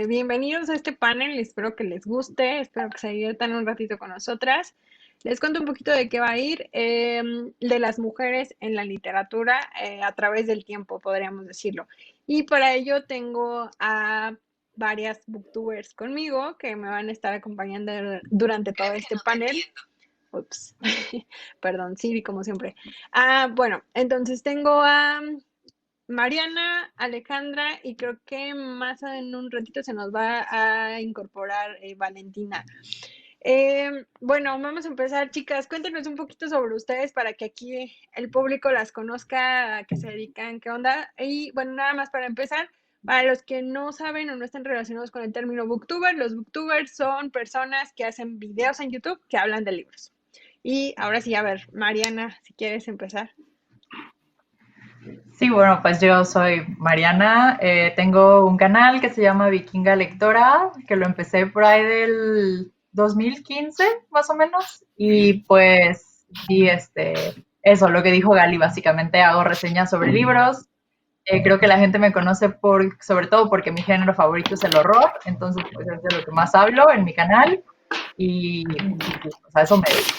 Bienvenidos a este panel, espero que les guste, espero que se diviertan un ratito con nosotras. Les cuento un poquito de qué va a ir, de las mujeres en la literatura a través del tiempo, podríamos decirlo. Y para ello tengo a varias booktubers conmigo que me van a estar acompañando durante todo este panel. Ups, perdón, Siri, como siempre. Bueno, entonces tengo a Mariana, Alejandra y creo que más en un ratito se nos va a incorporar Valentina. Bueno, vamos a empezar, chicas. Cuéntenos un poquito sobre ustedes para que aquí el público las conozca, a qué se dedican, qué onda. Y bueno, nada más para empezar, para los que no saben o no están relacionados con el término booktuber, los booktubers son personas que hacen videos en YouTube que hablan de libros. Y ahora sí, a ver, Mariana, si quieres empezar. Sí, bueno, pues yo soy Mariana, tengo un canal que se llama Vikinga Lectora, que lo empecé por ahí del 2015, más o menos, y pues, eso, lo que dijo Gali, básicamente hago reseñas sobre libros. Creo que la gente me conoce sobre todo porque mi género favorito es el horror, entonces pues es de lo que más hablo en mi canal, y sí, pues a eso me dedico.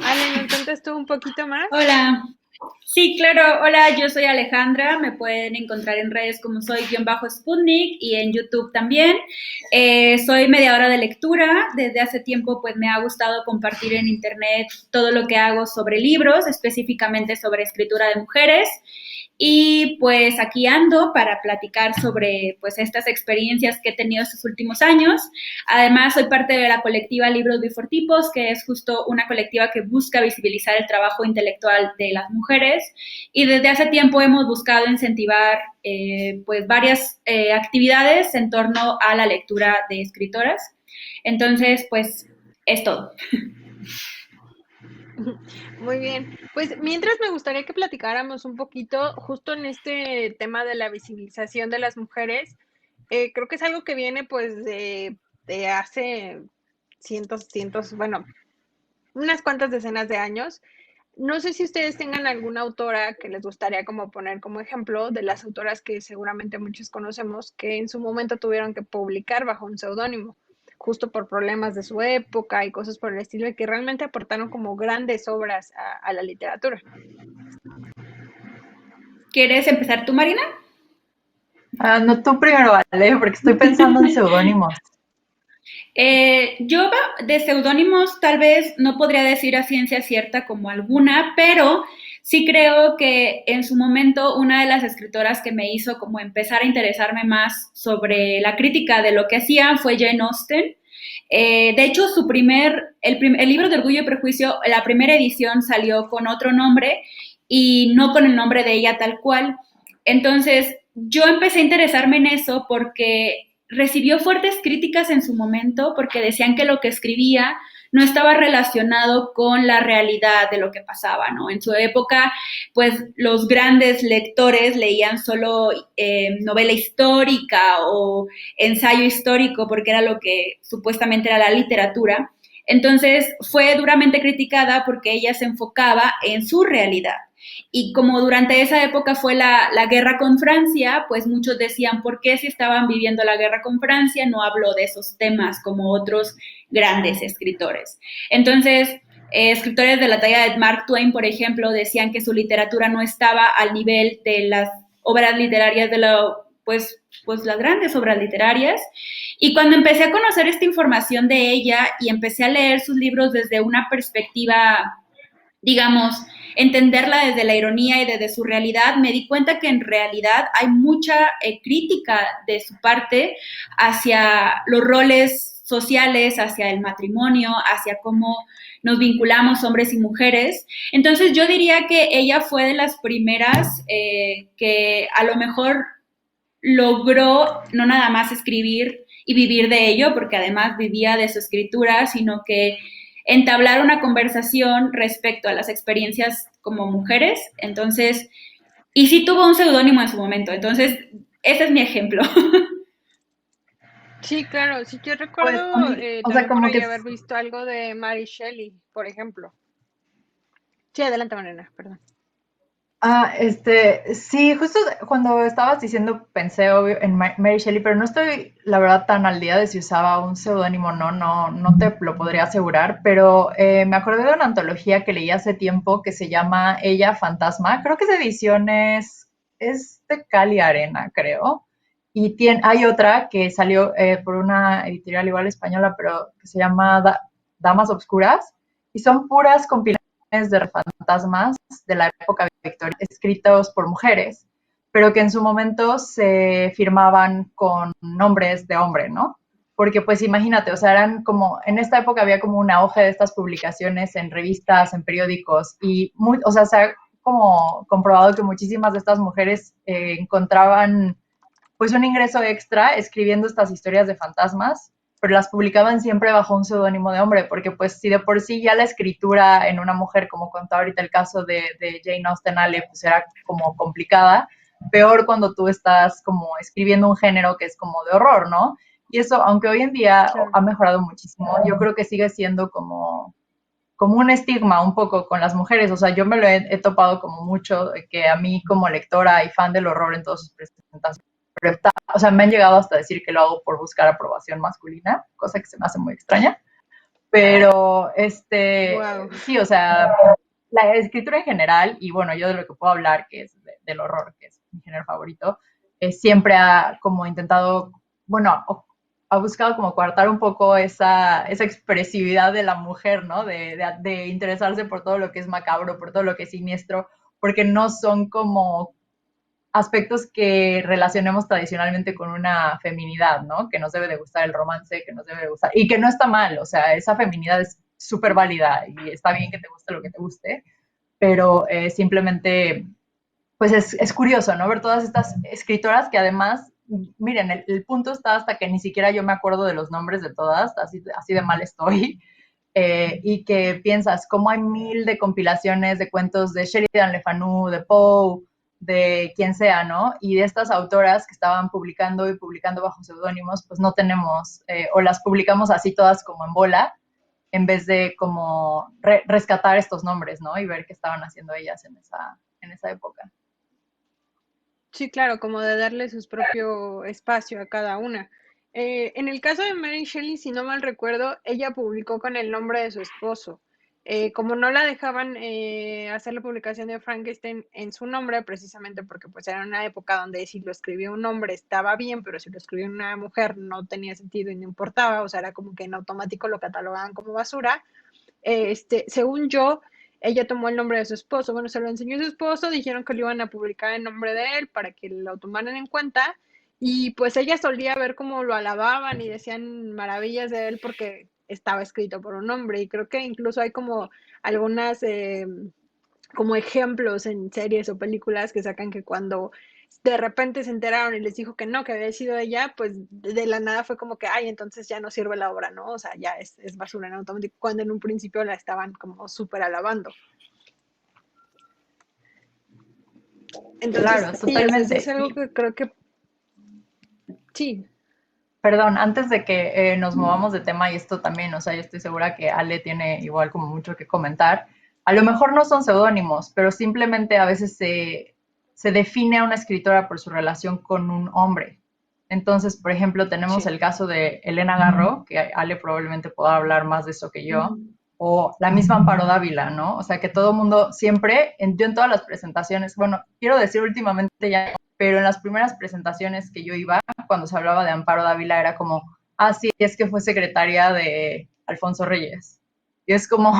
Ale, ¿nos cuentas tú un poquito más? Hola. Sí, claro. Hola, yo soy Alejandra. Me pueden encontrar en redes como soy-Sputnik y en YouTube también. Soy mediadora de lectura. Desde hace tiempo pues me ha gustado compartir en internet todo lo que hago sobre libros, específicamente sobre escritura de mujeres. Y pues aquí ando para platicar sobre pues estas experiencias que he tenido estos últimos años. Además, soy parte de la colectiva Libros Before Tipos, que es justo una colectiva que busca visibilizar el trabajo intelectual de las mujeres. Y desde hace tiempo hemos buscado incentivar pues varias actividades en torno a la lectura de escritoras. Entonces, pues es todo. Muy bien. Pues mientras me gustaría que platicáramos un poquito justo en este tema de la visibilización de las mujeres. Creo que es algo que viene pues de hace cientos, bueno, unas cuantas decenas de años. No sé si ustedes tengan alguna autora que les gustaría como poner como ejemplo de las autoras que seguramente muchos conocemos que en su momento tuvieron que publicar bajo un seudónimo, justo por problemas de su época y cosas por el estilo, y que realmente aportaron como grandes obras a la literatura. ¿Quieres empezar tú, Marina? No, tú primero, vale, porque estoy pensando en seudónimos. Yo de seudónimos tal vez no podría decir a ciencia cierta como alguna, pero sí creo que en su momento una de las escritoras que me hizo como empezar a interesarme más sobre la crítica de lo que hacían fue Jane Austen. De hecho, el libro de Orgullo y Prejuicio, la primera edición salió con otro nombre y no con el nombre de ella tal cual. Entonces, yo empecé a interesarme en eso porque recibió fuertes críticas en su momento porque decían que lo que escribía no estaba relacionado con la realidad de lo que pasaba, ¿no? En su época, pues los grandes lectores leían solo novela histórica o ensayo histórico porque era lo que supuestamente era la literatura. Entonces fue duramente criticada porque ella se enfocaba en su realidad. Y como durante esa época fue la guerra con Francia, pues muchos decían, ¿por qué si estaban viviendo la guerra con Francia no habló de esos temas como otros grandes escritores? Entonces, escritores de la talla de Mark Twain, por ejemplo, decían que su literatura no estaba al nivel de las obras literarias pues las grandes obras literarias. Y cuando empecé a conocer esta información de ella y empecé a leer sus libros desde una perspectiva, digamos, entenderla desde la ironía y desde su realidad, me di cuenta que en realidad hay mucha crítica de su parte hacia los roles sociales, hacia el matrimonio, hacia cómo nos vinculamos hombres y mujeres. Entonces yo diría que ella fue de las primeras que a lo mejor logró no nada más escribir y vivir de ello, porque además vivía de su escritura, sino que entablar una conversación respecto a las experiencias como mujeres. Entonces, y sí tuvo un seudónimo en su momento. Entonces, ese es mi ejemplo. Sí, claro, sí, yo Pues a recuerdo mí, o sea, también por como ahí que haber visto algo de Mary Shelley, por ejemplo. Sí, adelante, Mariana, perdón. Sí, justo cuando estabas diciendo pensé obvio en Mary Shelley, pero no estoy, la verdad, tan al día de si usaba un seudónimo o no, no te lo podría asegurar, pero me acordé de una antología que leí hace tiempo que se llama Ella Fantasma, creo que esa edición es de Cali Arena, creo, y hay otra que salió por una editorial igual española, pero que se llama Damas Obscuras, y son puras compilaciones de fantasmas de la época victoriana, escritos por mujeres, pero que en su momento se firmaban con nombres de hombre, ¿no? Porque pues imagínate, o sea, eran como, en esta época había como un auge de estas publicaciones en revistas, en periódicos, y o sea, se ha como comprobado que muchísimas de estas mujeres encontraban pues un ingreso extra escribiendo estas historias de fantasmas, pero las publicaban siempre bajo un seudónimo de hombre, porque pues si de por sí ya la escritura en una mujer, como contaba ahorita el caso de Jane Austen Ale, pues era como complicada, peor cuando tú estás como escribiendo un género que es como de horror, ¿no? Y eso, aunque hoy en día Claro. ha mejorado muchísimo, yo creo que sigue siendo como un estigma un poco con las mujeres. O sea, yo me lo he topado como mucho, que a mí como lectora y fan del horror en todas sus presentaciones, o sea, me han llegado hasta decir que lo hago por buscar aprobación masculina, cosa que se me hace muy extraña. Pero, Wow. sí, o sea, la escritura en general, y bueno, yo de lo que puedo hablar, que es del horror, que es mi género favorito, siempre ha como intentado, bueno, ha buscado como coartar un poco esa expresividad de la mujer, ¿no? De interesarse por todo lo que es macabro, por todo lo que es siniestro, porque no son como aspectos que relacionemos tradicionalmente con una feminidad, ¿no? Que nos debe de gustar el romance, que nos debe de gustar, y que no está mal, o sea, esa feminidad es súper válida y está bien que te guste lo que te guste, pero simplemente, pues es curioso, ¿no? Ver todas estas escritoras que además, miren, el punto está hasta que ni siquiera yo me acuerdo de los nombres de todas, así de mal estoy, y que piensas, cómo hay mil de compilaciones de cuentos de Sheridan Le Fanu, de Poe, de quien sea, ¿no? Y de estas autoras que estaban publicando y publicando bajo seudónimos, pues no tenemos, o las publicamos así todas como en bola, en vez de como rescatar estos nombres, ¿no? Y ver qué estaban haciendo ellas en esa época. Sí, claro, como de darle su propio espacio a cada una. En el caso de Mary Shelley, si no mal recuerdo, ella publicó con el nombre de su esposo. Como no la dejaban hacer la publicación de Frankenstein en su nombre, precisamente porque pues era una época donde si lo escribía un hombre estaba bien, pero si lo escribía una mujer no tenía sentido y no importaba, o sea, era como que en automático lo catalogaban como basura. Según yo, ella tomó el nombre de su esposo. Bueno, se lo enseñó a su esposo, dijeron que lo iban a publicar en nombre de él para que lo tomaran en cuenta. Y pues ella solía ver cómo lo alababan y decían maravillas de él porque estaba escrito por un hombre. Y creo que incluso hay como algunas como ejemplos en series o películas que sacan que cuando de repente se enteraron y les dijo que había sido ella, pues de la nada fue como que, ay, entonces ya no sirve la obra, ¿no? O sea, ya es basura en automático, cuando en un principio la estaban como súper alabando. Entonces, Claro, sí, o sea, sí es totalmente. algo que creo que sí. Perdón, antes de que nos movamos de tema, y esto también, o sea, yo estoy segura que Ale tiene igual como mucho que comentar. A lo mejor no son seudónimos, pero simplemente a veces se define a una escritora por su relación con un hombre. Entonces, por ejemplo, tenemos Sí. el caso de Elena Garro, que Ale probablemente pueda hablar más de eso que yo, o la misma Amparo Dávila, ¿no? O sea, que todo el mundo siempre, yo en todas las presentaciones, bueno, quiero decir últimamente ya, pero en las primeras presentaciones que yo iba, cuando se hablaba de Amparo Dávila, era como, ah, sí, es que fue secretaria de Alfonso Reyes. Y es como,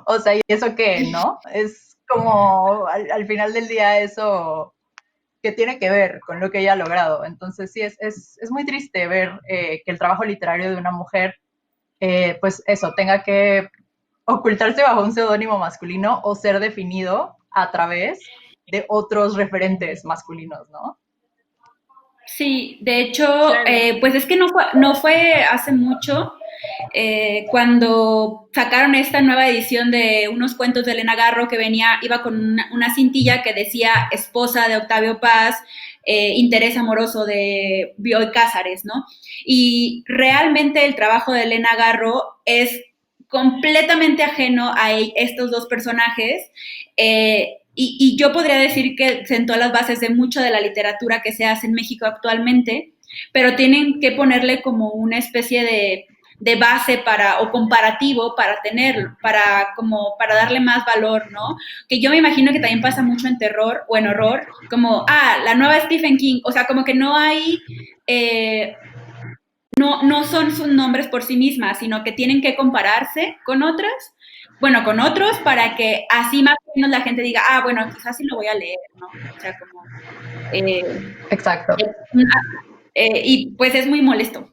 o sea, ¿y eso qué, no? Es como, al final del día, eso que tiene que ver con lo que ella ha logrado. Entonces, sí, es muy triste ver que el trabajo literario de una mujer, pues eso, tenga que ocultarse bajo un seudónimo masculino o ser definido a través de otros referentes masculinos, ¿no? Sí, de hecho, Claro. pues es que no fue hace mucho cuando sacaron esta nueva edición de unos cuentos de Elena Garro que iba con una cintilla que decía esposa de Octavio Paz, interés amoroso de Bioy Cázares, ¿no? Y realmente el trabajo de Elena Garro es completamente ajeno a estos dos personajes. y yo podría decir que sentó las bases de mucho de la literatura que se hace en México actualmente, pero tienen que ponerle como una especie de base para, o comparativo para tenerlo, para como para darle más valor, ¿no? Que yo me imagino que también pasa mucho en terror o en horror, como, la nueva Stephen King, o sea, como que no hay, no son sus nombres por sí mismas, sino que tienen que compararse con otras, bueno, con otros, para que así más o menos la gente diga, bueno, quizás sí lo voy a leer, ¿no? O sea, como... Exacto. y pues es muy molesto.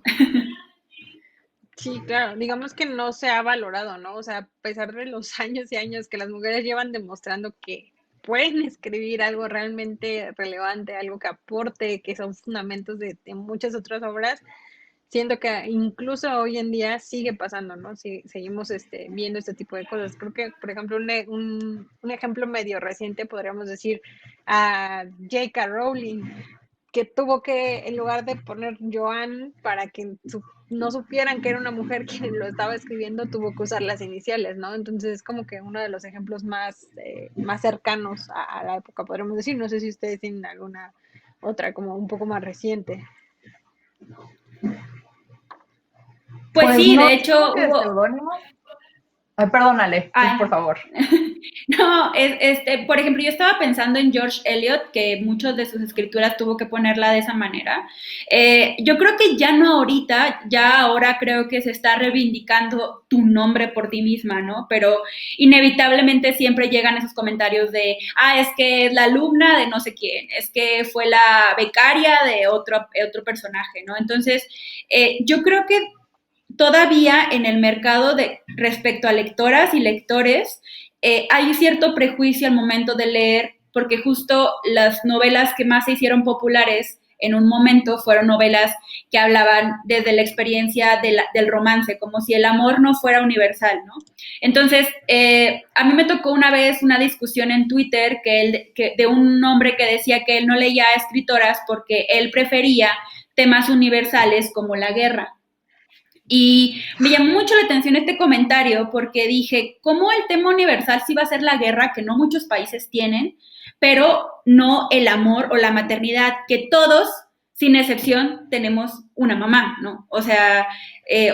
Sí, claro, digamos que no se ha valorado, ¿no? O sea, a pesar de los años y años que las mujeres llevan demostrando que pueden escribir algo realmente relevante, algo que aporte, que son fundamentos de muchas otras obras, siento que incluso hoy en día sigue pasando, ¿no? Si, seguimos viendo este tipo de cosas. Creo que, por ejemplo, un ejemplo medio reciente podríamos decir a J.K. Rowling, que tuvo que, en lugar de poner Joan para que no supieran que era una mujer quien lo estaba escribiendo, tuvo que usar las iniciales, ¿no? Entonces es como que uno de los ejemplos más cercanos a la época, podríamos decir. No sé si ustedes tienen alguna otra como un poco más reciente. Pues Pues sí, no, de como hecho que de hubo... seudónimo. Ay, perdónale, tú, por favor. No, por ejemplo, yo estaba pensando en George Eliot, que muchas de sus escrituras tuvo que ponerla de esa manera. Yo creo que ya no ahorita, ya ahora creo que se está reivindicando tu nombre por ti misma, ¿no? Pero inevitablemente siempre llegan esos comentarios de, es que es la alumna de no sé quién, es que fue la becaria de otro personaje, ¿no? Entonces, yo creo que todavía en el mercado de respecto a lectoras y lectores, hay cierto prejuicio al momento de leer, porque justo las novelas que más se hicieron populares en un momento fueron novelas que hablaban desde la experiencia del romance, como si el amor no fuera universal, ¿no? Entonces, a mí me tocó una vez una discusión en Twitter de un hombre que decía que él no leía a escritoras porque él prefería temas universales como la guerra. Y me llamó mucho la atención este comentario porque dije, ¿cómo el tema universal sí va a ser la guerra que no muchos países tienen, pero no el amor o la maternidad, que todos, sin excepción, tenemos una mamá, ¿no? O sea,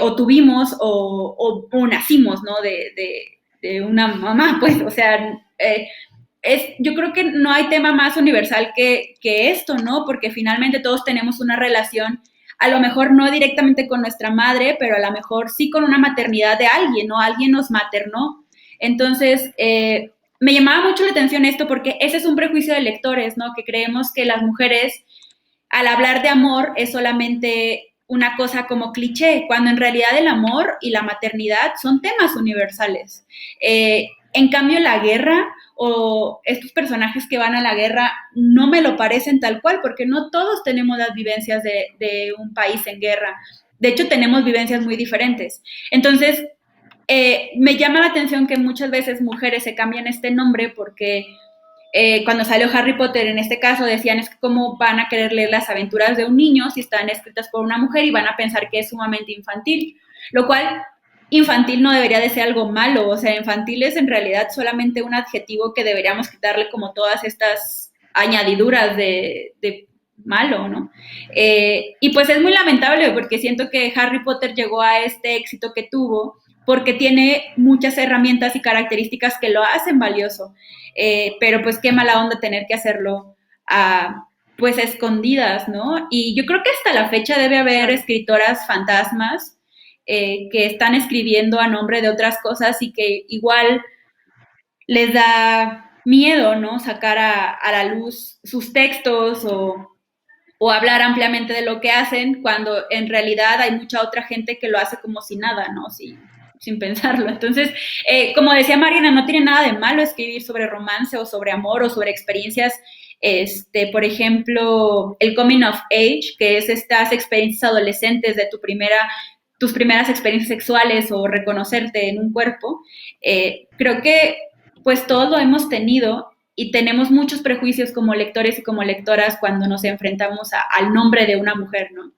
o tuvimos o nacimos, ¿no? De una mamá, pues, o sea, yo creo que no hay tema más universal que esto, ¿no? Porque finalmente todos tenemos una relación, a lo mejor no directamente con nuestra madre, pero a lo mejor sí con una maternidad de alguien, ¿no? Alguien nos maternó. Entonces, me llamaba mucho la atención esto porque ese es un prejuicio de lectores, ¿no? Que creemos que las mujeres, al hablar de amor, es solamente una cosa como cliché, cuando en realidad el amor y la maternidad son temas universales. En cambio, la guerra o estos personajes que van a la guerra no me lo parecen tal cual, porque no todos tenemos las vivencias de un país en guerra. De hecho, tenemos vivencias muy diferentes. Entonces, me llama la atención que muchas veces mujeres se cambian este nombre porque cuando salió Harry Potter, en este caso, decían es que cómo van a querer leer las aventuras de un niño si están escritas por una mujer y van a pensar que es sumamente infantil, lo cual infantil no debería de ser algo malo, o sea, infantil es en realidad solamente un adjetivo que deberíamos quitarle como todas estas añadiduras de malo, ¿no? Y pues es muy lamentable porque siento que Harry Potter llegó a este éxito que tuvo porque tiene muchas herramientas y características que lo hacen valioso. Pero pues qué mala onda tener que hacerlo pues a escondidas, ¿no? Y yo creo que hasta la fecha debe haber escritoras fantasmas que están escribiendo a nombre de otras cosas y que igual les da miedo, ¿no? Sacar a la luz sus textos o hablar ampliamente de lo que hacen, cuando en realidad hay mucha otra gente que lo hace como si nada, ¿no? Sin pensarlo. Entonces, como decía Mariana, no tiene nada de malo escribir sobre romance o sobre amor o sobre experiencias, por ejemplo, el coming of age, que es estas experiencias adolescentes de tus primeras experiencias sexuales o reconocerte en un cuerpo. Creo que pues todos lo hemos tenido y tenemos muchos prejuicios como lectores y como lectoras cuando nos enfrentamos al nombre de una mujer, ¿no?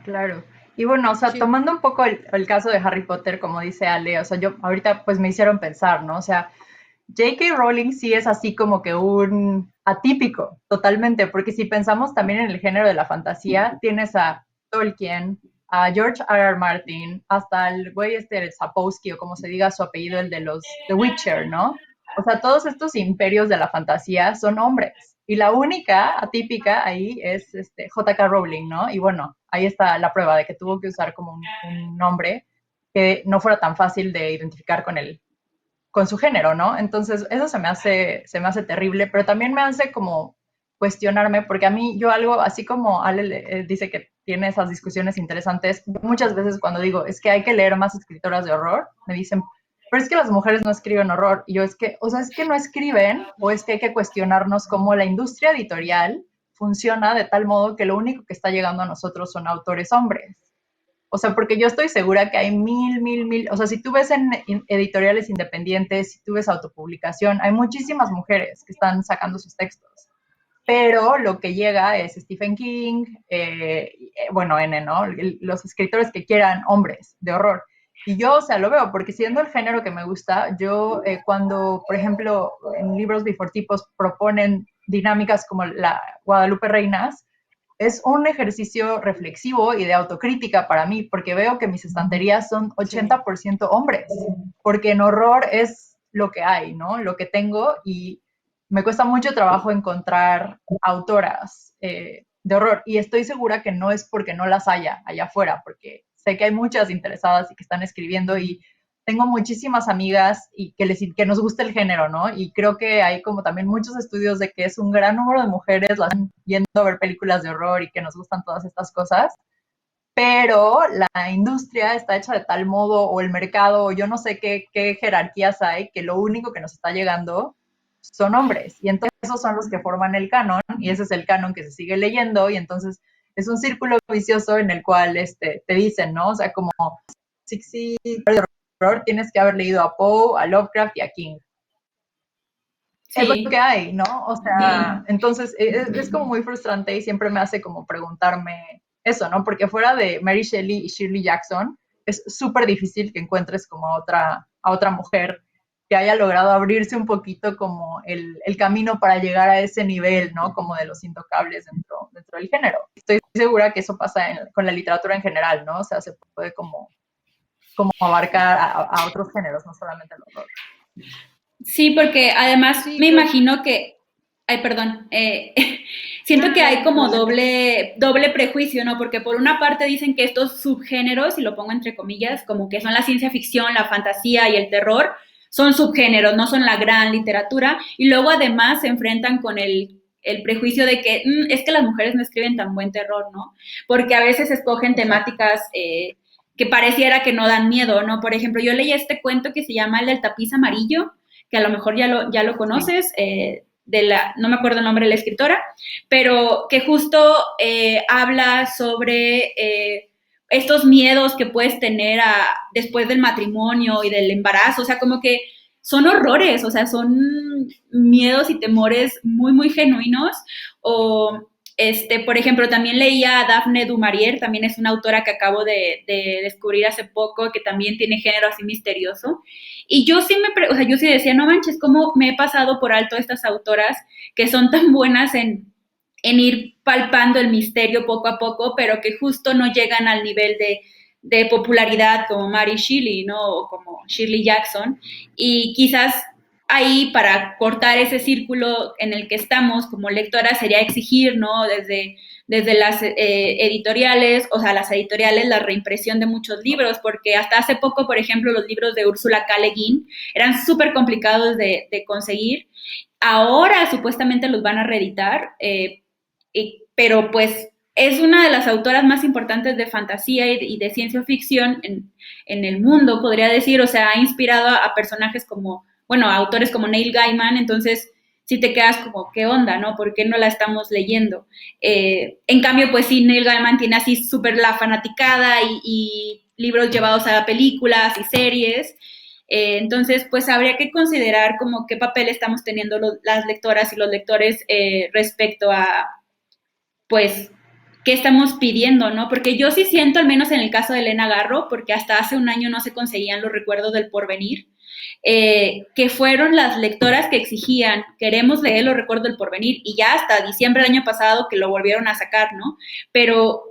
Claro. Y bueno, o sea, Sí. tomando un poco el caso de Harry Potter, como dice Ale, o sea, yo ahorita pues me hicieron pensar, ¿no? O sea, J.K. Rowling sí es así como que un atípico, totalmente, porque si pensamos también en el género de la fantasía, tienes a Tolkien, a George R. R. Martin, hasta el güey el Sapkowski, o como se diga su apellido, el de los The Witcher, ¿no? O sea, todos estos imperios de la fantasía son hombres. Y la única atípica ahí es J.K. Rowling, ¿no? Y bueno, ahí está la prueba de que tuvo que usar como un nombre que no fuera tan fácil de identificar con su género, ¿no? Entonces, eso se me hace terrible, pero también me hace como cuestionarme, porque a mí yo algo, así como Ale dice que tiene esas discusiones interesantes, muchas veces cuando digo, es que hay que leer más escritoras de horror, me dicen, pero es que las mujeres no escriben horror, y yo es que, o sea, es que no escriben, o es que hay que cuestionarnos cómo la industria editorial funciona de tal modo que lo único que está llegando a nosotros son autores hombres. O sea, porque yo estoy segura que hay mil, o sea, si tú ves en editoriales independientes, si tú ves autopublicación, hay muchísimas mujeres que están sacando sus textos, pero lo que llega es Stephen King, bueno, ¿no? Los escritores que quieran hombres de horror. Y yo, o sea, lo veo, porque siendo el género que me gusta, yo cuando, por ejemplo, en libros bifortipos proponen dinámicas como la Guadalupe Reinas, es un ejercicio reflexivo y de autocrítica para mí, porque veo que mis estanterías son 80% hombres, porque en horror es lo que hay, ¿no? Lo que tengo y me cuesta mucho trabajo encontrar autoras de horror y estoy segura que no es porque no las haya allá afuera, porque sé que hay muchas interesadas y que están escribiendo y tengo muchísimas amigas y que nos gusta el género, ¿no? Y creo que hay como también muchos estudios de que es un gran número de mujeres las yendo a ver películas de horror y que nos gustan todas estas cosas, pero la industria está hecha de tal modo, o el mercado, o yo no sé qué jerarquías hay, que lo único que nos está llegando son hombres. Y entonces esos son los que forman el canon, y ese es el canon que se sigue leyendo, y entonces es un círculo vicioso en el cual te dicen, ¿no? O sea, como si horror tienes que haber leído a Poe, a Lovecraft y a King. Sí. Es lo que hay, ¿no? O sea, sí. Entonces es como muy frustrante y siempre me hace como preguntarme eso, ¿no? Porque fuera de Mary Shelley y Shirley Jackson, es súper difícil que encuentres como a otra mujer que haya logrado abrirse un poquito como el camino para llegar a ese nivel, ¿no? Como de los intocables dentro del género. Estoy segura que eso pasa con la literatura en general, ¿no? O sea, se puede como abarcar a otros géneros, no solamente el horror. Sí, porque además me imagino que, ay, perdón, siento que hay como doble prejuicio, ¿no? Porque por una parte dicen que estos subgéneros, y lo pongo entre comillas, como que son la ciencia ficción, la fantasía y el terror, son subgéneros, no son la gran literatura, y luego además se enfrentan con el prejuicio de que es que las mujeres no escriben tan buen terror, ¿no? Porque a veces escogen temáticas que pareciera que no dan miedo, ¿no? Por ejemplo, yo leí este cuento que se llama El del tapiz amarillo, que a lo mejor ya lo conoces, no me acuerdo el nombre de la escritora, pero que justo habla sobre estos miedos que puedes tener después del matrimonio y del embarazo, o sea, como que son horrores, o sea, son miedos y temores muy, muy genuinos, o por ejemplo, también leía a Daphne du Maurier, también es una autora que acabo de descubrir hace poco, que también tiene género así misterioso. Y yo sí yo sí decía, no manches, cómo me he pasado por alto estas autoras que son tan buenas en ir palpando el misterio poco a poco, pero que justo no llegan al nivel de popularidad como Mary Shelley, ¿no? O como Shirley Jackson. Y quizás ahí para cortar ese círculo en el que estamos como lectora sería exigir, ¿no? Desde las editoriales, o sea, las editoriales, la reimpresión de muchos libros, porque hasta hace poco, por ejemplo, los libros de Úrsula K. Le Guin eran súper complicados de conseguir. Ahora supuestamente los van a reeditar, pero pues es una de las autoras más importantes de fantasía y de ciencia ficción en el mundo, podría decir, o sea, ha inspirado a personajes como, bueno, a autores como Neil Gaiman, entonces si te quedas como, ¿qué onda, no? ¿Por qué no la estamos leyendo? En cambio, pues sí, Neil Gaiman tiene así súper la fanaticada y libros llevados a películas y series, entonces, pues habría que considerar como qué papel estamos teniendo las lectoras y los lectores respecto a, pues, qué estamos pidiendo, ¿no? Porque yo sí siento, al menos en el caso de Elena Garro, porque hasta hace un año no se conseguían los recuerdos del porvenir, que fueron las lectoras que exigían, queremos leer Los Recuerdos del Porvenir, y ya hasta diciembre del año pasado que lo volvieron a sacar, ¿no? Pero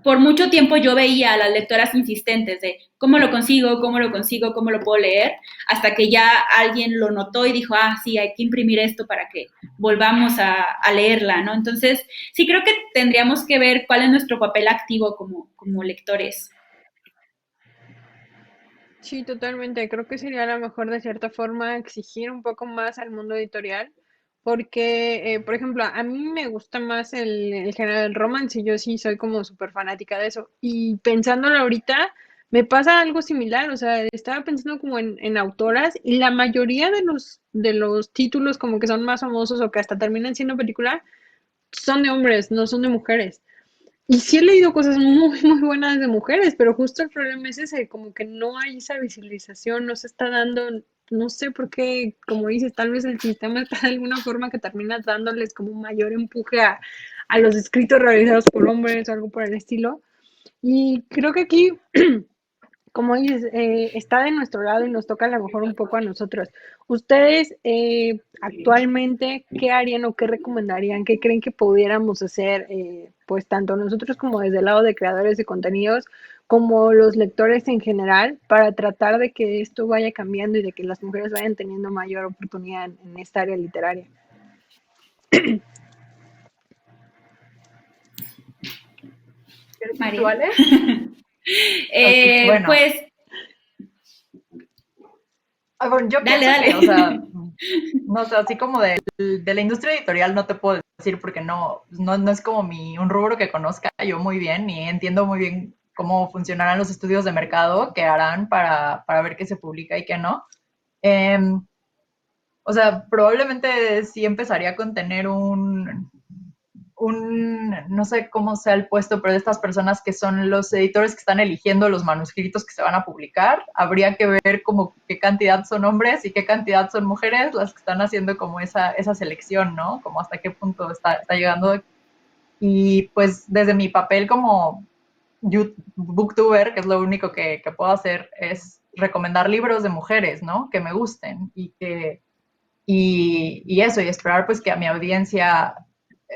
por mucho tiempo yo veía a las lectoras insistentes de cómo lo consigo, cómo lo consigo, cómo lo puedo leer, hasta que ya alguien lo notó y dijo, ah, sí, hay que imprimir esto para que volvamos a leerla, ¿no? Entonces, sí creo que tendríamos que ver cuál es nuestro papel activo como lectores. Sí, totalmente. Creo que sería a lo mejor de cierta forma exigir un poco más al mundo editorial, porque, por ejemplo, a mí me gusta más el género del romance y yo sí soy como súper fanática de eso. Y pensándolo ahorita, me pasa algo similar, o sea, estaba pensando como en autoras y la mayoría de los títulos como que son más famosos o que hasta terminan siendo película, son de hombres, no son de mujeres. Y sí he leído cosas muy, muy buenas de mujeres, pero justo el problema es ese, como que no hay esa visibilización, no se está dando, no sé por qué, como dices, tal vez el sistema está de alguna forma que termina dándoles como un mayor empuje a los escritos realizados por hombres o algo por el estilo. Y creo que aquí como dices, está de nuestro lado y nos toca a lo mejor un poco a nosotros. Ustedes actualmente, ¿qué harían o qué recomendarían? ¿Qué creen que pudiéramos hacer? Pues tanto nosotros como desde el lado de creadores de contenidos, como los lectores en general, para tratar de que esto vaya cambiando y de que las mujeres vayan teniendo mayor oportunidad en esta área literaria. ¿Quieres ir tú, María. Ale? Ok, bueno. Pues, Bueno, yo dale, pienso que, o sea, dale. no sé, así como de la industria editorial no te puedo decir porque no es como un rubro que conozca yo muy bien ni entiendo muy bien cómo funcionarán los estudios de mercado que harán para ver qué se publica y qué no. Em, o sea, probablemente sí empezaría con tener no sé cómo sea el puesto, pero de estas personas que son los editores que están eligiendo los manuscritos que se van a publicar, habría que ver como qué cantidad son hombres y qué cantidad son mujeres las que están haciendo como esa selección, ¿no? Como hasta qué punto está llegando. Y pues desde mi papel como booktuber, que es lo único que puedo hacer, es recomendar libros de mujeres, ¿no? Que me gusten y eso, y esperar pues que a mi audiencia,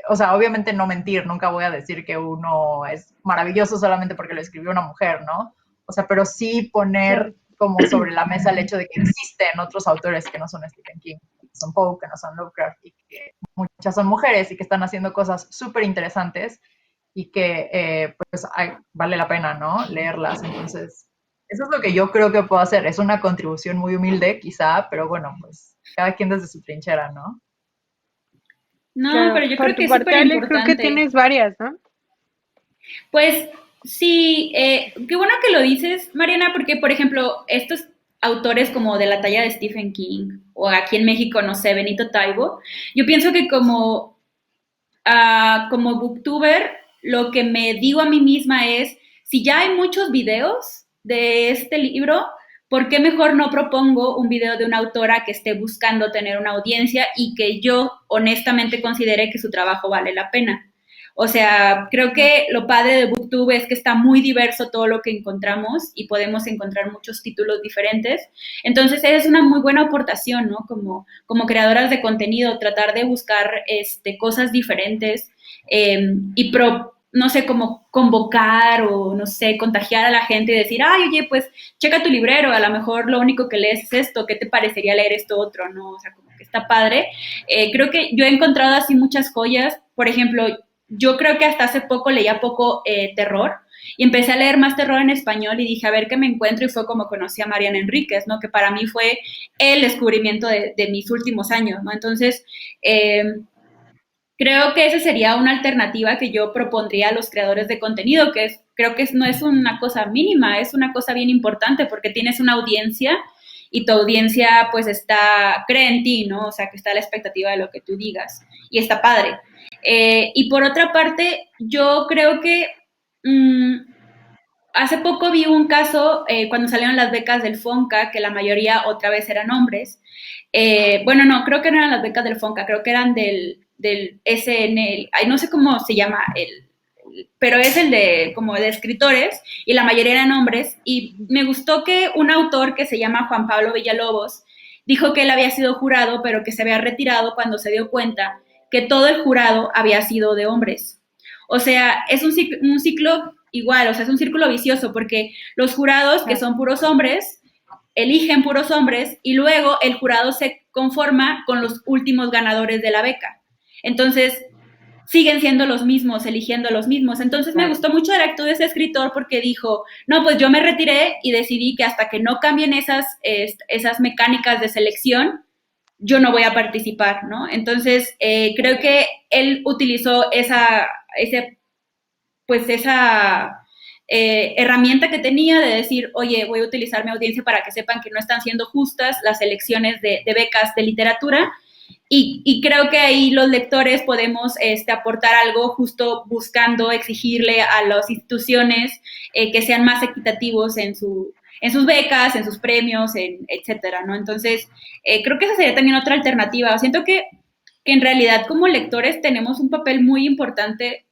o sea, obviamente no mentir, nunca voy a decir que uno es maravilloso solamente porque lo escribió una mujer, ¿no? O sea, pero sí Claro. poner como sobre la mesa el hecho de que existen otros autores que no son Stephen King, que son Poe, que no son Lovecraft, y que muchas son mujeres y que están haciendo cosas súper interesantes y que pues vale la pena, ¿no? Leerlas. Entonces, eso es lo que yo creo que puedo hacer. Es una contribución muy humilde, quizá, pero bueno, pues cada quien desde su trinchera, ¿no? No, pero Claro, yo por creo que tu es súper parte, Ale, creo que importante. tienes varias, ¿no? Pues sí, qué bueno que lo dices, Mariana, porque por ejemplo, estos autores como de la talla de Stephen King o aquí en México, no sé, Benito Taibo, yo pienso que como booktuber, lo que me digo a mí misma es, si ya hay muchos videos de este libro, ¿por qué mejor no propongo un video de una autora que esté buscando tener una audiencia y que yo honestamente considere que su trabajo vale la pena? O sea, creo que lo padre de BookTube es que está muy diverso todo lo que encontramos y podemos encontrar muchos títulos diferentes. Entonces, es una muy buena aportación, ¿no? Como creadoras de contenido, tratar de buscar cosas diferentes y no sé, como convocar o, no sé, contagiar a la gente y decir, ay, oye, pues, checa tu librero, a lo mejor lo único que lees es esto, ¿qué te parecería leer esto otro, no? O sea, como que está padre. Creo que yo he encontrado así muchas joyas, por ejemplo, yo creo que hasta hace poco leía poco terror y empecé a leer más terror en español y dije, a ver qué me encuentro y fue como conocí a Mariana Enríquez, ¿no? Que para mí fue el descubrimiento de mis últimos años, ¿no? Entonces, creo que esa sería una alternativa que yo propondría a los creadores de contenido, que creo que no es una cosa mínima, es una cosa bien importante porque tienes una audiencia y tu audiencia pues cree en ti, ¿no? O sea, que está a la expectativa de lo que tú digas y está padre. Y por otra parte, yo creo que hace poco vi un caso cuando salieron las becas del FONCA, que la mayoría otra vez eran hombres. Bueno, no, creo que no eran las becas del FONCA, creo que eran del SNL, ay, no sé cómo se llama pero es el de como de escritores y la mayoría eran hombres. Y me gustó que un autor que se llama Juan Pablo Villalobos dijo que él había sido jurado, pero que se había retirado cuando se dio cuenta que todo el jurado había sido de hombres. O sea, es un ciclo igual, o sea, es un círculo vicioso, porque los jurados, que son puros hombres, eligen puros hombres y luego el jurado se conforma con los últimos ganadores de la beca. Entonces, siguen siendo los mismos, eligiendo los mismos. Entonces me gustó mucho el acto de ese escritor porque dijo, no, pues yo me retiré y decidí que hasta que no cambien esas mecánicas de selección, yo no voy a participar, ¿no? Entonces, creo que él utilizó esa herramienta que tenía de decir, oye, voy a utilizar mi audiencia para que sepan que no están siendo justas las elecciones de becas de literatura. Y creo que ahí los lectores podemos aportar algo justo buscando exigirle a las instituciones que sean más equitativos en sus becas, en sus premios, etcétera, ¿no? Entonces, creo que esa sería también otra alternativa. Siento que en realidad como lectores tenemos un papel muy importante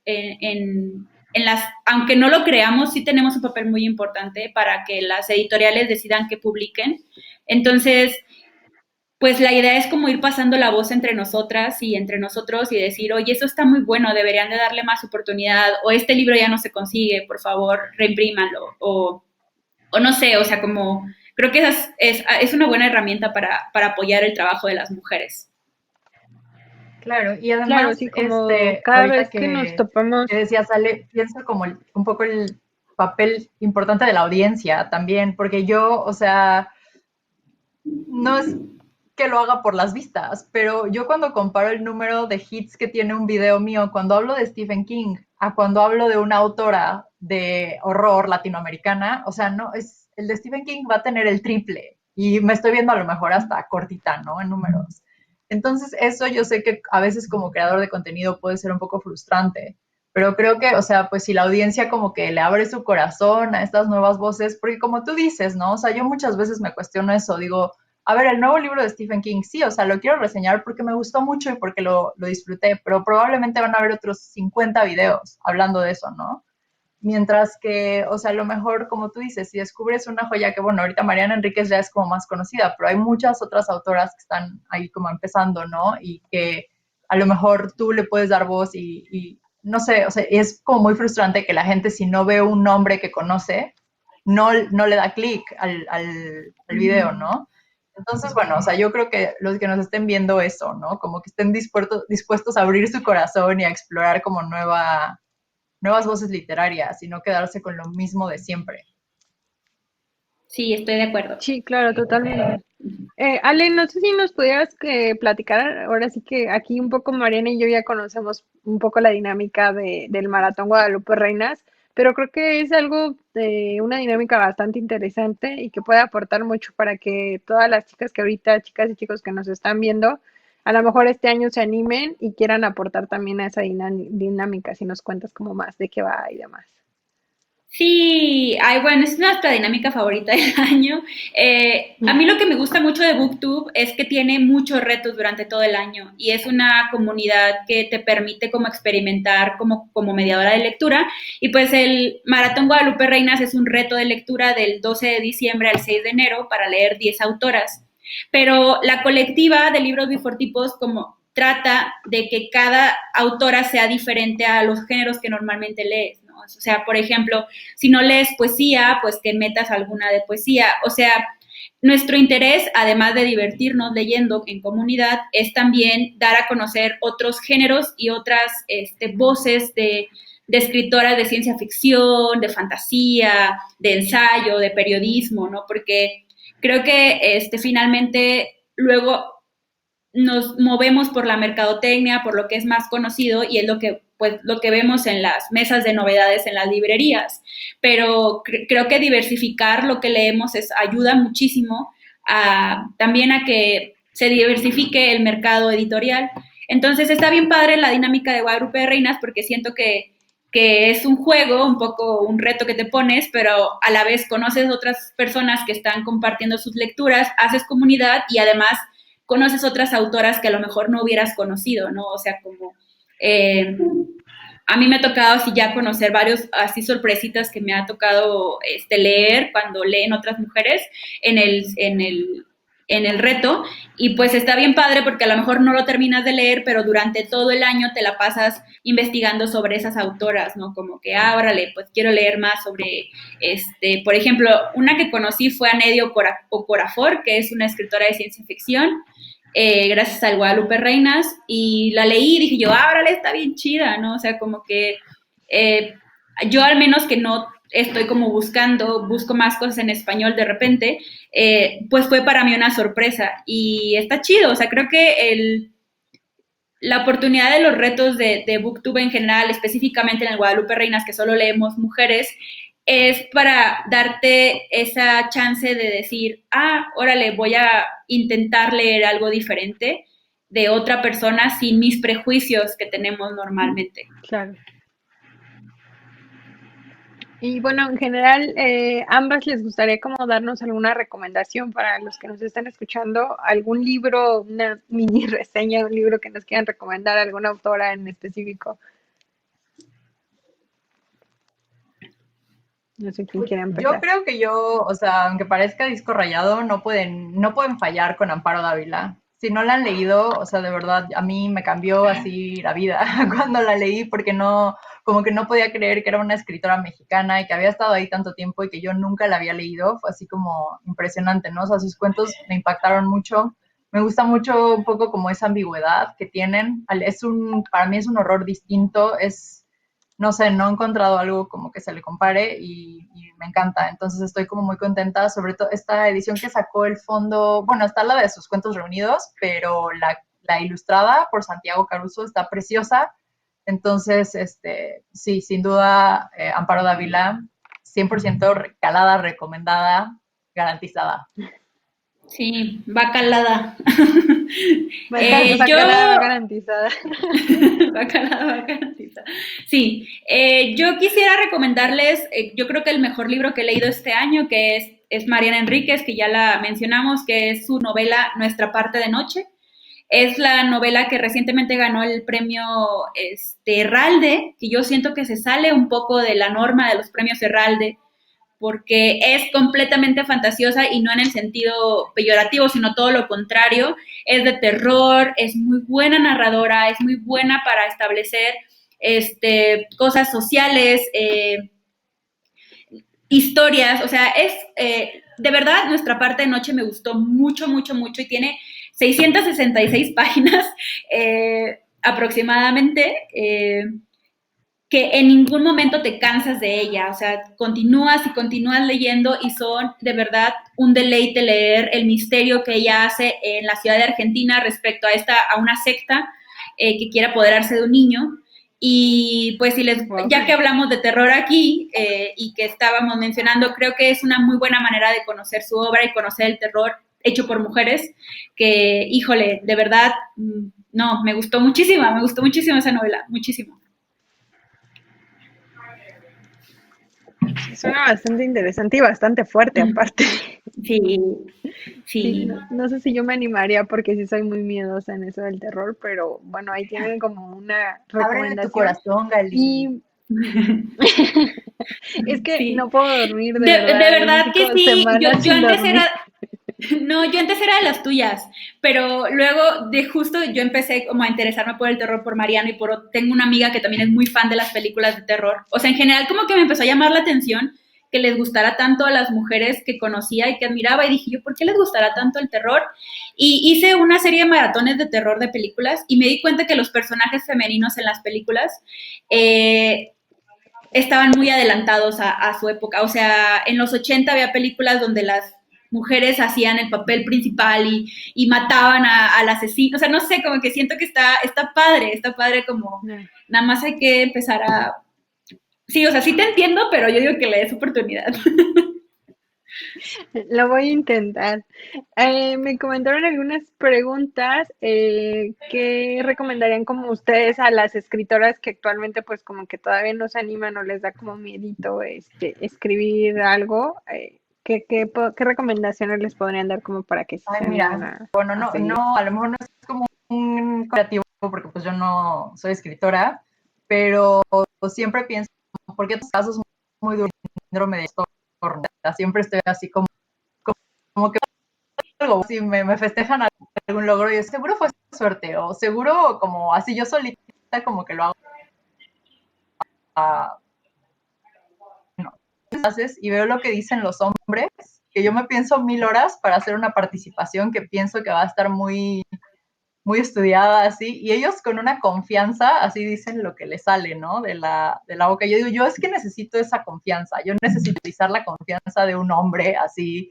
aunque no lo creamos, sí tenemos un papel muy importante para que las editoriales decidan qué publiquen. Entonces, pues la idea es como ir pasando la voz entre nosotras y entre nosotros y decir, oye, eso está muy bueno, deberían de darle más oportunidad, o este libro ya no se consigue, por favor, reimprímanlo, o no sé, o sea, como creo que es una buena herramienta para apoyar el trabajo de las mujeres. Claro, y además, Claro, sí, como cada ahorita vez que nos topamos. que decías, Ale, pienso como un poco el papel importante de la audiencia también, porque yo, o sea, no es que lo haga por las vistas, pero yo cuando comparo el número de hits que tiene un video mío, cuando hablo de Stephen King, a cuando hablo de una autora de horror latinoamericana, o sea, no, el de Stephen King va a tener el triple, y me estoy viendo a lo mejor hasta cortita, ¿no? En números. Entonces, eso yo sé que a veces como creador de contenido puede ser un poco frustrante, pero creo que, o sea, pues si la audiencia como que le abre su corazón a estas nuevas voces, porque como tú dices, ¿no? O sea, yo muchas veces me cuestiono eso, digo, a ver, el nuevo libro de Stephen King, sí, o sea, lo quiero reseñar porque me gustó mucho y porque lo disfruté, pero probablemente van a haber otros 50 videos hablando de eso, ¿no? Mientras que, o sea, a lo mejor, como tú dices, si descubres una joya que, bueno, ahorita Mariana Enríquez ya es como más conocida, pero hay muchas otras autoras que están ahí como empezando, ¿no? Y que a lo mejor tú le puedes dar voz y no sé, o sea, es como muy frustrante que la gente si no ve un nombre que conoce, no le da clic al video, ¿no? Entonces, bueno, o sea, yo creo que los que nos estén viendo eso, ¿no? Como que estén dispuestos a abrir su corazón y a explorar como nuevas voces literarias y no quedarse con lo mismo de siempre. Sí, estoy de acuerdo. Sí, claro, totalmente. Ale, no sé si nos pudieras platicar, ahora sí que aquí un poco Mariana y yo ya conocemos un poco la dinámica del Maratón Guadalupe Reinas, pero creo que es algo de una dinámica bastante interesante y que puede aportar mucho para que todas las chicas que ahorita, chicas y chicos que nos están viendo, a lo mejor este año se animen y quieran aportar también a esa dinámica, si nos cuentas como más de qué va y demás. Sí, ay, bueno, es nuestra dinámica favorita del año. A mí lo que me gusta mucho de BookTube es que tiene muchos retos durante todo el año y es una comunidad que te permite como experimentar como mediadora de lectura. Y pues el Maratón Guadalupe Reinas es un reto de lectura del 12 de diciembre al 6 de enero para leer 10 autoras. Pero la colectiva de libros bifortipos como trata de que cada autora sea diferente a los géneros que normalmente lees. O sea, por ejemplo, si no lees poesía, pues que metas alguna de poesía. O sea, nuestro interés, además de divertirnos leyendo en comunidad, es también dar a conocer otros géneros y otras voces de escritoras de ciencia ficción, de fantasía, de ensayo, de periodismo, ¿no? Porque creo que finalmente luego nos movemos por la mercadotecnia, por lo que es más conocido y es lo que vemos en las mesas de novedades en las librerías. Pero creo que diversificar lo que leemos ayuda muchísimo también a que se diversifique el mercado editorial. Entonces está bien padre la dinámica de Guadalupe de Reinas porque siento que es un juego, un poco un reto que te pones, pero a la vez conoces otras personas que están compartiendo sus lecturas, haces comunidad y además conoces otras autoras que a lo mejor no hubieras conocido, ¿no? O sea, como A mí me ha tocado así ya conocer varios así sorpresitas que me ha tocado leer cuando leen otras mujeres en el reto, y pues está bien padre porque a lo mejor no lo terminas de leer, pero durante todo el año te la pasas investigando sobre esas autoras, ¿no? Como que, órale, pues quiero leer más sobre, por ejemplo, una que conocí fue a Nnedi Okorafor, que es una escritora de ciencia ficción, gracias al Guadalupe Reinas, y la leí y dije yo, órale, está bien chida, ¿no? O sea, como que yo al menos que no estoy como busco más cosas en español de repente, pues fue para mí una sorpresa y está chido, o sea, creo que la oportunidad de los retos de BookTube en general, específicamente en el Guadalupe Reinas, que solo leemos mujeres, es para darte esa chance de decir, órale, voy a intentar leer algo diferente de otra persona sin mis prejuicios que tenemos normalmente. Claro. Y bueno, en general, ambas les gustaría como darnos alguna recomendación para los que nos están escuchando, algún libro, una mini reseña, un libro que nos quieran recomendar, alguna autora en específico. No sé quién quiere empezar. Yo creo que o sea, aunque parezca disco rayado, no pueden fallar con Amparo Dávila. Si no la han leído, o sea, de verdad, a mí me cambió así la vida cuando la leí, porque como que no podía creer que era una escritora mexicana y que había estado ahí tanto tiempo y que yo nunca la había leído. Fue así como impresionante, ¿no? O sea, sus cuentos me impactaron mucho. Me gusta mucho un poco como esa ambigüedad que tienen. Para mí es un horror distinto, no sé, no he encontrado algo como que se le compare y me encanta. Entonces estoy como muy contenta, sobre todo esta edición que sacó el fondo, bueno, está la de sus cuentos reunidos, pero la ilustrada por Santiago Caruso está preciosa. Entonces, sí, sin duda, Amparo Dávila, 100% calada, recomendada, garantizada. Sí, va calada. Bacalada garantizada. Bacalada garantizada. Sí, yo quisiera recomendarles, yo creo que el mejor libro que he leído este año, que es Mariana Enríquez, que ya la mencionamos, que es su novela Nuestra parte de noche. Es la novela que recientemente ganó el premio Herralde, que yo siento que se sale un poco de la norma de los premios Herralde, porque es completamente fantasiosa y no en el sentido peyorativo, sino todo lo contrario. Es de terror, es muy buena narradora, es muy buena para establecer cosas sociales, historias, o sea, de verdad, Nuestra parte de noche me gustó mucho, mucho, mucho y tiene 666 páginas aproximadamente, que en ningún momento te cansas de ella, o sea, continúas y continúas leyendo y son de verdad un deleite leer el misterio que ella hace en la ciudad de Argentina respecto a una secta que quiere apoderarse de un niño. Y pues ya que hablamos de terror aquí y que estábamos mencionando, creo que es una muy buena manera de conocer su obra y conocer el terror hecho por mujeres, que, híjole, de verdad, no, me gustó muchísimo esa novela, muchísimo. Suena bastante interesante y bastante fuerte aparte. Sí, sí. No sé si yo me animaría porque sí soy muy miedosa en eso del terror, pero bueno, ahí tienen como una recomendación. Ábrele tu corazón, Gali. Y es que sí. no puedo dormir de verdad que sí. Yo antes dormir. yo antes era de las tuyas, pero luego justo yo empecé como a interesarme por el terror por Mariana y tengo una amiga que también es muy fan de las películas de terror. O sea, en general como que me empezó a llamar la atención que les gustara tanto a las mujeres que conocía y que admiraba y dije yo, ¿por qué les gustará tanto el terror? Y hice una serie de maratones de terror de películas y me di cuenta que los personajes femeninos en las películas estaban muy adelantados a su época. O sea, en los 80 había películas donde las mujeres hacían el papel principal y mataban al asesino. O sea, no sé, como que siento que está padre como nada más hay que empezar a... Sí, o sea, sí te entiendo, pero yo digo que le des oportunidad. Lo voy a intentar. Me comentaron algunas preguntas. ¿Qué recomendarían como ustedes a las escritoras que actualmente pues como que todavía no se animan o les da como miedito escribir algo? ¿Qué recomendaciones les podrían dar como para que se animen a bueno, seguir? a lo mejor no es como un creativo porque pues yo no soy escritora, pero siempre pienso, ¿por qué estos casos muy duros, síndrome de Stockholm? Siempre estoy así como que algo, si me festejan algún logro, y seguro fue suerte, o seguro como así yo solita como que lo hago. No. Y veo lo que dicen los hombres, que yo me pienso 1000 horas para hacer una participación que pienso que va a estar muy, muy estudiada así, y ellos con una confianza, así dicen lo que les sale, ¿no? De la boca. Yo digo, yo es que necesito esa confianza, yo necesito utilizar la confianza de un hombre así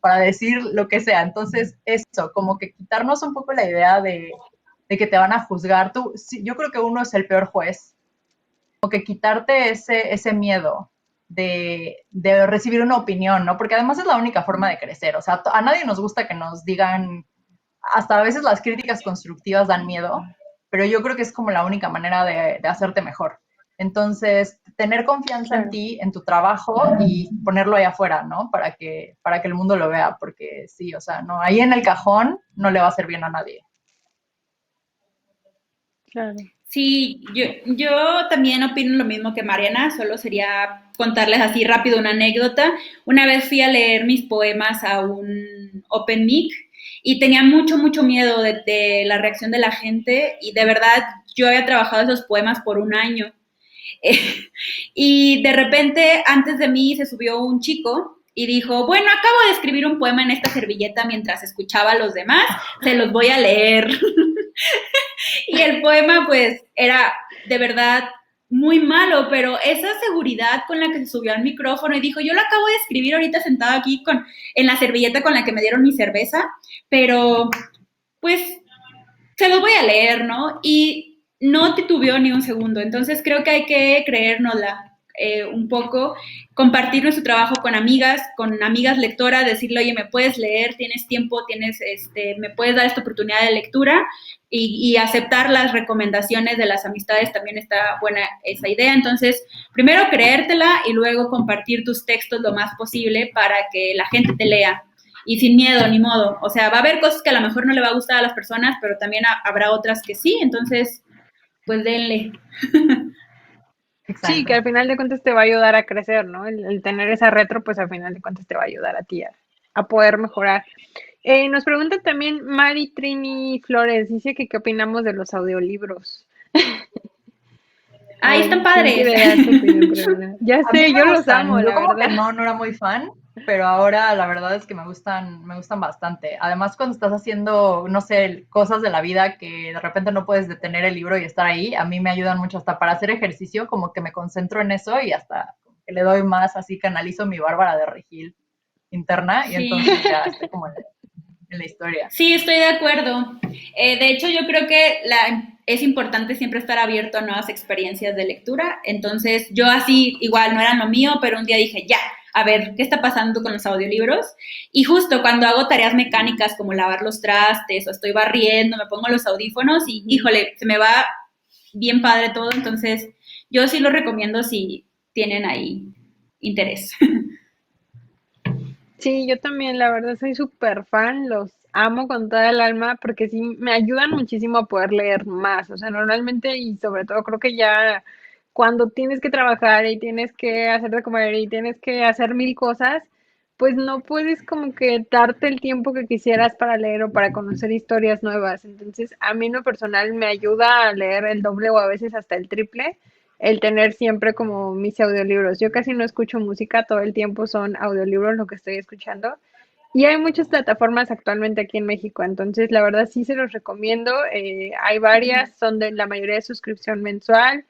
para decir lo que sea. Entonces, eso, como que quitarnos un poco la idea de que te van a juzgar. Tú, sí, yo creo que uno es el peor juez, como que quitarte ese miedo de recibir una opinión, ¿no? Porque además es la única forma de crecer. O sea, a nadie nos gusta que nos digan, hasta a veces las críticas constructivas dan miedo, pero yo creo que es como la única manera de hacerte mejor. Entonces, tener confianza en ti, en tu trabajo y ponerlo ahí afuera, ¿no? Para que el mundo lo vea, porque sí, o sea, no, ahí en el cajón no le va a hacer bien a nadie. Claro. Sí, yo también opino lo mismo que Mariana, solo sería contarles así rápido una anécdota. Una vez fui a leer mis poemas a un Open Mic y tenía mucho miedo de la reacción de la gente y de verdad yo había trabajado esos poemas por un año. Y de repente antes de mí se subió un chico y dijo, bueno, acabo de escribir un poema en esta servilleta mientras escuchaba a los demás, se los voy a leer. Y el poema pues era de verdad muy malo, pero esa seguridad con la que se subió al micrófono y dijo, yo lo acabo de escribir ahorita sentado aquí en la servilleta con la que me dieron mi cerveza, pero pues se los voy a leer, ¿no? Y no titubeó ni un segundo, entonces creo que hay que creérnosla un poco, compartir nuestro trabajo con amigas lectoras, decirle, oye, me puedes leer, tienes tiempo, me puedes dar esta oportunidad de lectura y aceptar las recomendaciones de las amistades, también está buena esa idea. Entonces, primero creértela y luego compartir tus textos lo más posible para que la gente te lea. Y sin miedo, ni modo. O sea, va a haber cosas que a lo mejor no le va a gustar a las personas, pero también habrá otras que sí. Entonces, pues denle. Exacto. Sí, que al final de cuentas te va a ayudar a crecer, ¿no? El tener esa retro, pues al final de cuentas te va a ayudar a ti a poder mejorar. Nos pregunta también Mari Trini Flores, dice que qué opinamos de los audiolibros. Ahí están ¿Quién padres. quiere dar su opinión primero? Ya A mí sé, me yo los gustan. amo, Yo la como que verdad. no era muy fan, pero ahora la verdad es que me gustan bastante. Además, cuando estás haciendo, no sé, cosas de la vida que de repente no puedes detener el libro y estar ahí, a mí me ayudan mucho hasta para hacer ejercicio, como que me concentro en eso y hasta que le doy más, así canalizo mi Bárbara de Regil interna y entonces Sí. ya estoy como en la historia. Sí, estoy de acuerdo. De hecho, yo creo que es importante siempre estar abierto a nuevas experiencias de lectura. Entonces, yo así, igual, no era lo mío, pero un día dije, ya, a ver, ¿qué está pasando con los audiolibros? Y justo cuando hago tareas mecánicas como lavar los trastes o estoy barriendo, me pongo los audífonos y, híjole, se me va bien padre todo. Entonces, yo sí lo recomiendo si tienen ahí interés. Sí, yo también, la verdad, soy súper fan, los amo con toda el alma porque sí me ayudan muchísimo a poder leer más. O sea, normalmente y sobre todo creo que ya cuando tienes que trabajar y tienes que hacer de comer y tienes que hacer mil cosas, pues no puedes como que darte el tiempo que quisieras para leer o para conocer historias nuevas. Entonces, a mí en lo personal me ayuda a leer el doble o a veces hasta el triple el tener siempre como mis audiolibros. Yo casi no escucho música, todo el tiempo son audiolibros lo que estoy escuchando. Y hay muchas plataformas actualmente aquí en México, entonces la verdad sí se los recomiendo. Hay varias, son de la mayoría de suscripción mensual,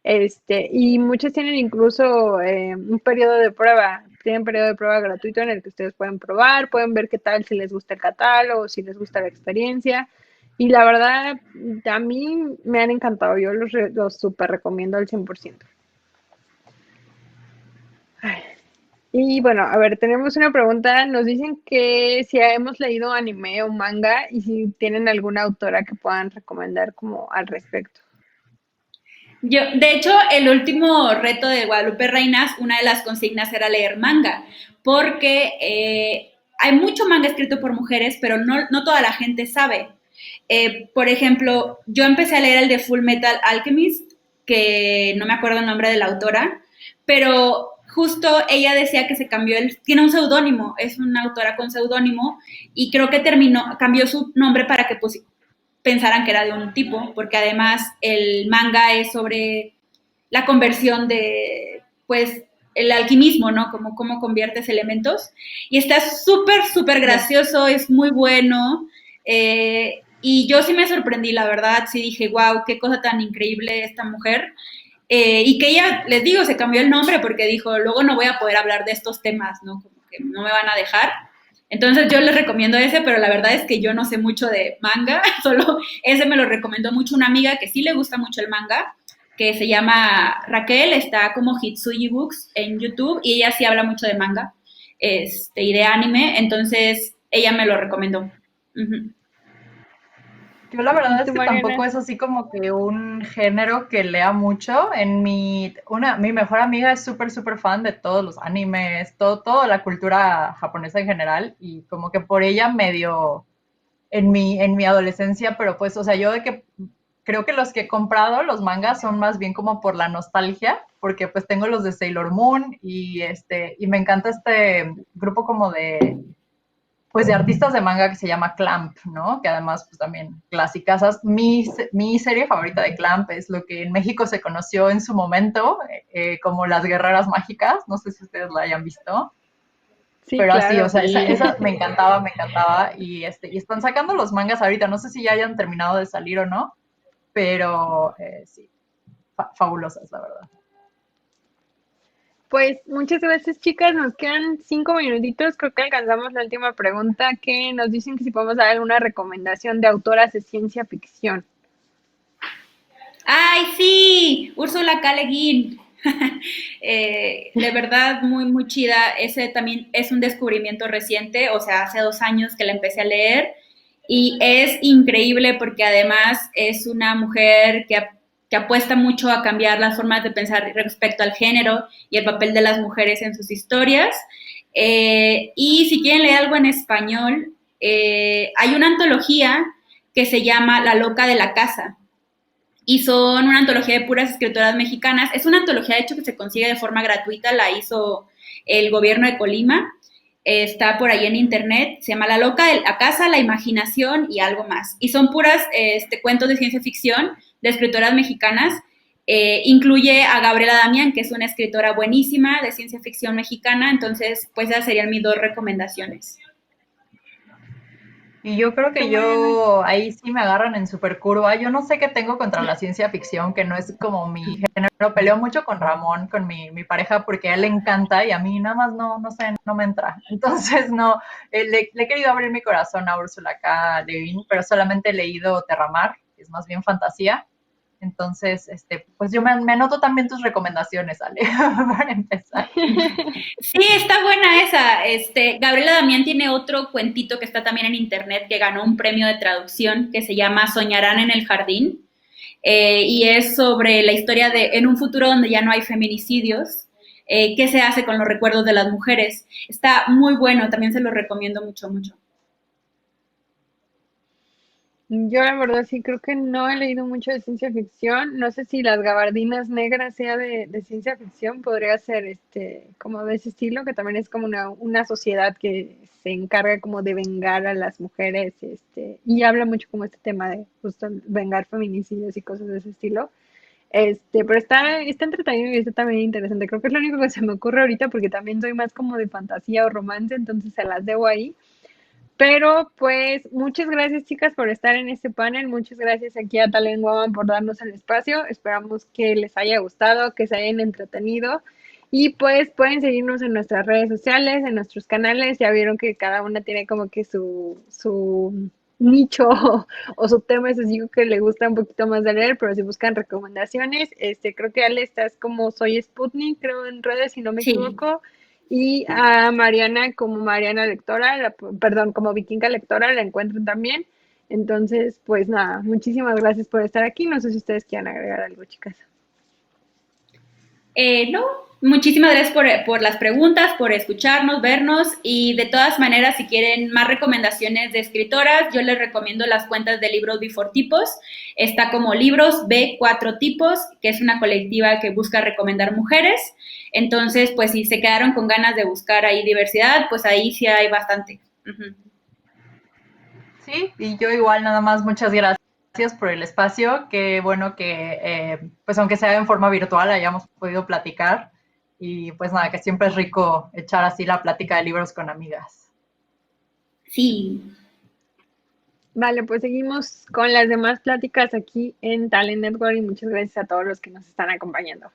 y muchas tienen incluso un periodo de prueba. Tienen periodo de prueba gratuito en el que ustedes pueden probar, pueden ver qué tal, si les gusta el catálogo, si les gusta la experiencia. Y la verdad, a mí me han encantado, yo los súper recomiendo al 100%. Ay, y bueno, a ver, tenemos una pregunta. Nos dicen que si hemos leído anime o manga y si tienen alguna autora que puedan recomendar como al respecto. Yo, de hecho, el último reto de Guadalupe Reinas, una de las consignas era leer manga, porque hay mucho manga escrito por mujeres, pero no toda la gente sabe. Por ejemplo, yo empecé a leer el de Full Metal Alchemist que no me acuerdo el nombre de la autora, pero justo ella decía que se cambió, tiene un seudónimo, es una autora con seudónimo, y creo que cambió su nombre para que pues, pensaran que era de un tipo, porque además el manga es sobre la conversión de, pues, el alquimismo, ¿no? Como cómo conviertes elementos. Y está súper, súper gracioso, es muy bueno. Y yo sí me sorprendí, la verdad, sí dije, wow, qué cosa tan increíble esta mujer. Y que ella, les digo, se cambió el nombre porque dijo, luego no voy a poder hablar de estos temas, ¿no? Como que no me van a dejar. Entonces yo les recomiendo ese, pero la verdad es que yo no sé mucho de manga, solo ese me lo recomendó mucho una amiga que sí le gusta mucho el manga, que se llama Raquel, está como Hitsuji Books en YouTube y ella sí habla mucho de manga y de anime, entonces ella me lo recomendó. Uh-huh. Yo la verdad ¿Y es tú, que tampoco Mariana? es así como que un género que lea mucho. Mi mejor amiga es súper, súper fan de todos los animes, toda la cultura japonesa en general, y como que por ella medio en mi adolescencia, pero pues, o sea, yo de que creo que los que he comprado, los mangas, son más bien como por la nostalgia, porque pues tengo los de Sailor Moon y me encanta este grupo como pues de artistas de manga que se llama Clamp, ¿no? Que además, pues también clásicas. Mi serie favorita de Clamp es lo que en México se conoció en su momento como las guerreras mágicas. No sé si ustedes la hayan visto. Sí, Pero así, o claro. sea, esa me encantaba. Y están sacando los mangas ahorita. No sé si ya hayan terminado de salir o no, pero sí, fabulosas, la verdad. Pues muchas gracias, chicas. Nos quedan 5 minutitos. Creo que alcanzamos la última pregunta que nos dicen que si podemos dar alguna recomendación de autoras de ciencia ficción. ¡Ay, sí! Úrsula K. Le Guin. De verdad, muy, muy chida. Ese también es un descubrimiento reciente, o sea, hace 2 años que la empecé a leer. Y es increíble porque además es una mujer que apuesta mucho a cambiar las formas de pensar respecto al género y el papel de las mujeres en sus historias. Y si quieren leer algo en español, hay una antología que se llama La Loca de la Casa y son una antología de puras escritoras mexicanas. Es una antología, de hecho, que se consigue de forma gratuita, la hizo el gobierno de Colima, está por ahí en internet, se llama La Loca de la Casa, La Imaginación y algo más. Y son puras cuentos de ciencia ficción de escritoras mexicanas. Incluye a Gabriela Damián, que es una escritora buenísima de ciencia ficción mexicana, entonces pues esas serían mis 2 recomendaciones. Y yo creo ¿Tú, que Mariana? yo ahí sí me agarran en super curva. Yo no sé qué tengo contra la ciencia ficción, que no es como mi género. Peleo mucho con Ramón, con mi pareja, porque a él le encanta y a mí nada más no sé, no me entra. Entonces no, le he querido abrir mi corazón a Úrsula K. Le Guin, pero solamente he leído Terramar, que es más bien fantasía. Entonces, pues yo me anoto también tus recomendaciones, Ale, para empezar. Sí, está buena esa. Gabriela Damián tiene otro cuentito que está también en internet que ganó un premio de traducción que se llama Soñarán en el jardín. Y es sobre la historia de en un futuro donde ya no hay feminicidios, qué se hace con los recuerdos de las mujeres. Está muy bueno, también se lo recomiendo mucho, mucho. Yo la verdad sí creo que no he leído mucho de ciencia ficción. No sé si Las Gabardinas Negras sea de ciencia ficción. Podría ser como de ese estilo, que también es como una sociedad que se encarga como de vengar a las mujeres, y habla mucho como este tema de justo vengar feminicidios y cosas de ese estilo. Pero está entretenido y está también interesante. Creo que es lo único que se me ocurre ahorita porque también soy más como de fantasía o romance, entonces se las debo ahí. Pero pues muchas gracias, chicas, por estar en este panel. Muchas gracias aquí a Talent Woman por darnos el espacio. Esperamos que les haya gustado, que se hayan entretenido. Y pues pueden seguirnos en nuestras redes sociales, en nuestros canales. Ya vieron que cada una tiene como que su nicho o su tema específico que le gusta un poquito más de leer, pero si buscan recomendaciones, creo que Ale estás como Soy Sputnik, creo en redes, si no me Sí. equivoco. Y a Mariana como Mariana Lectora, perdón, como Vikinga Lectora la encuentran también. Entonces, pues nada, muchísimas gracias por estar aquí. No sé si ustedes quieran agregar algo, chicas. No, muchísimas gracias por las preguntas, por escucharnos, vernos y de todas maneras, si quieren más recomendaciones de escritoras, yo les recomiendo las cuentas de Libros Before Tipos. Está como Libros B4 Tipos, que es una colectiva que busca recomendar mujeres. Entonces, pues si se quedaron con ganas de buscar ahí diversidad, pues ahí sí hay bastante. Uh-huh. Sí, y yo igual nada más muchas gracias por el espacio, qué bueno que pues aunque sea en forma virtual hayamos podido platicar y pues nada, que siempre es rico echar así la plática de libros con amigas. Sí. Vale, pues seguimos con las demás pláticas aquí en Talent Network y muchas gracias a todos los que nos están acompañando.